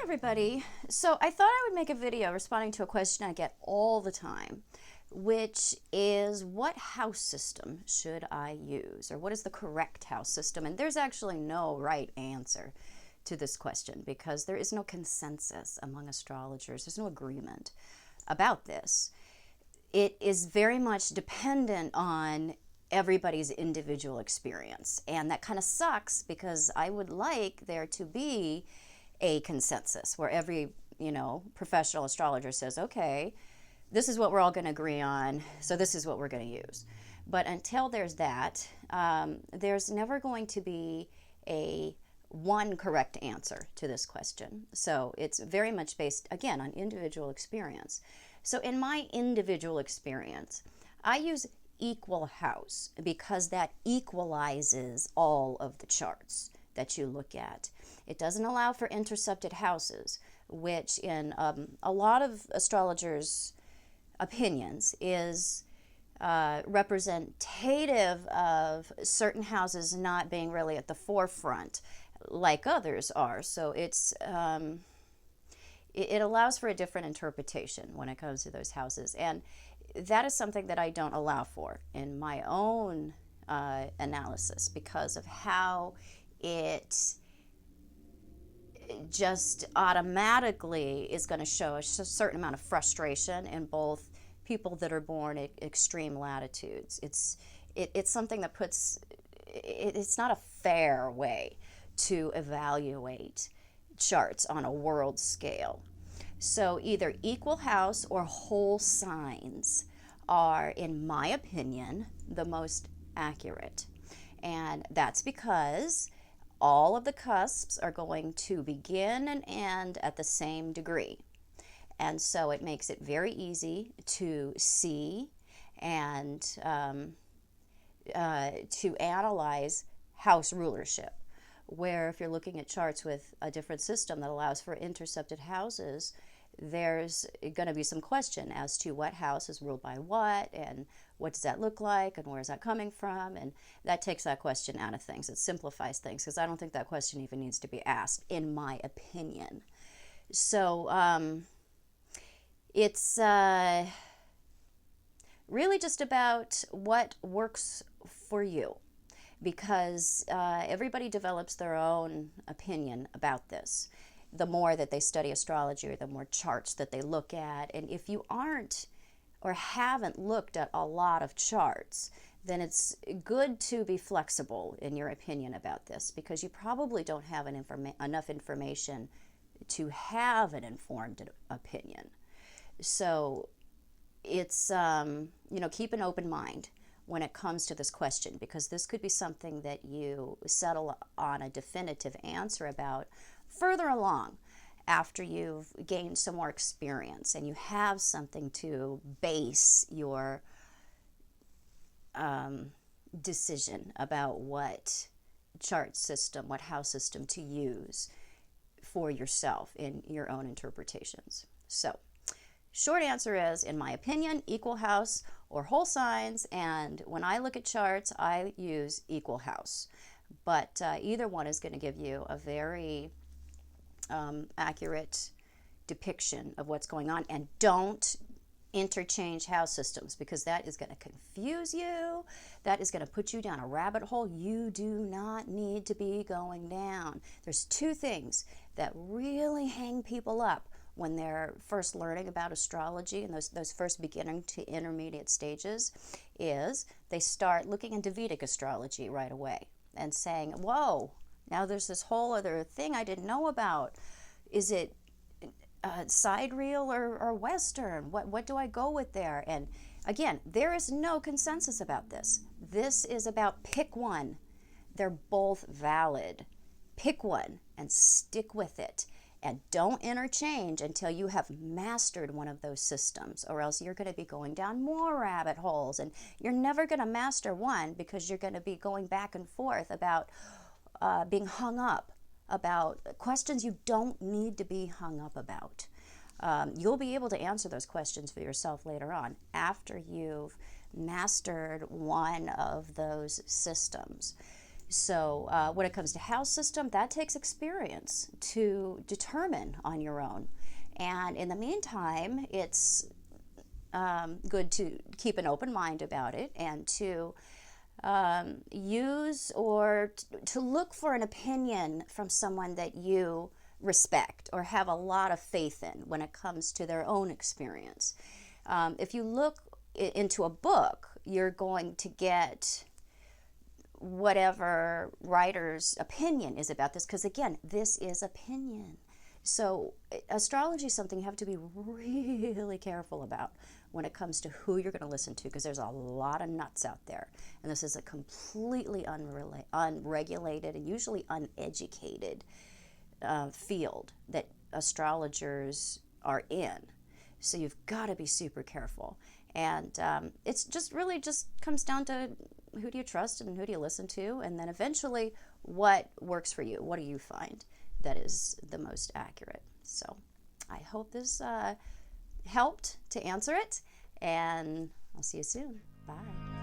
everybody. So I thought I would make a video responding to a question I get all the time, which is what house system should I use, or what is the correct house system? And there's actually no right answer to this question because there is no consensus among astrologers. There's no agreement about this. It is very much dependent on everybody's individual experience, and that kind of sucks because I would like there to be a consensus where every professional astrologer says, okay, this is what we're all going to agree on, so this is what we're going to use. But until there's that, there's never going to be a one correct answer to this question. So it's very much based, again, on individual experience. So in my individual experience, I use equal house because that equalizes all of the charts that you look at. It doesn't allow for intercepted houses, which in a lot of astrologers' opinions is representative of certain houses not being really at the forefront like others are. So it allows for a different interpretation when it comes to those houses. And that is something that I don't allow for in my own analysis because of how it just automatically is going to show a certain amount of frustration in both people that are born at extreme latitudes. It's something that it's not a fair way to evaluate charts on a world scale. So either equal house or whole signs are, in my opinion, the most accurate. And that's because all of the cusps are going to begin and end at the same degree. And so it makes it very easy to see and to analyze house rulership. Where if you're looking at charts with a different system that allows for intercepted houses, there's going to be some question as to what house is ruled by what and what does that look like and where is that coming from, and that takes that question out of things. It simplifies things because I don't think that question even needs to be asked, in my opinion. So it's really just about what works for you, because everybody develops their own opinion about this. The more that they study astrology, or the more charts that they look at. And if you aren't or haven't looked at a lot of charts, then it's good to be flexible in your opinion about this, because you probably don't have enough information to have an informed opinion. So it's, keep an open mind when it comes to this question, because this could be something that you settle on a definitive answer about further along after you've gained some more experience and you have something to base your decision about what chart system, what house system to use for yourself in your own interpretations. So short answer is, in my opinion, equal house or whole signs. And when I look at charts, I use equal house. But either one is going to give you a very accurate depiction of what's going on. And don't interchange house systems, because that is going to confuse you. That is going to put you down a rabbit hole you do not need to be going down. There's two things that really hang people up when they're first learning about astrology, and those first beginning to intermediate stages, is they start looking into Vedic astrology right away and saying, whoa, now there's this whole other thing I didn't know about. Is it sidereal or Western? What do I go with there? And again, there is no consensus about this. This is about pick one. They're both valid. Pick one and stick with it. And don't interchange until you have mastered one of those systems, or else you're going to be going down more rabbit holes. And you're never going to master one because you're going to be going back and forth about being hung up about questions you don't need to be hung up about. You'll be able to answer those questions for yourself later on after you've mastered one of those systems. So when it comes to house system, that takes experience to determine on your own. And in the meantime, it's good to keep an open mind about it, and to use or to look for an opinion from someone that you respect or have a lot of faith in when it comes to their own experience. If you look into a book, you're going to get whatever writer's opinion is about this, because again, this is opinion. So astrology is something you have to be really careful about when it comes to who you're going to listen to, because there's a lot of nuts out there, and this is a completely unregulated and usually uneducated field that astrologers are in. So you've got to be super careful. And it's just really just comes down to who do you trust and who do you listen to, and then eventually what works for you. What do you find that is the most accurate? So I hope this helped to answer it, and I'll see you soon. Bye.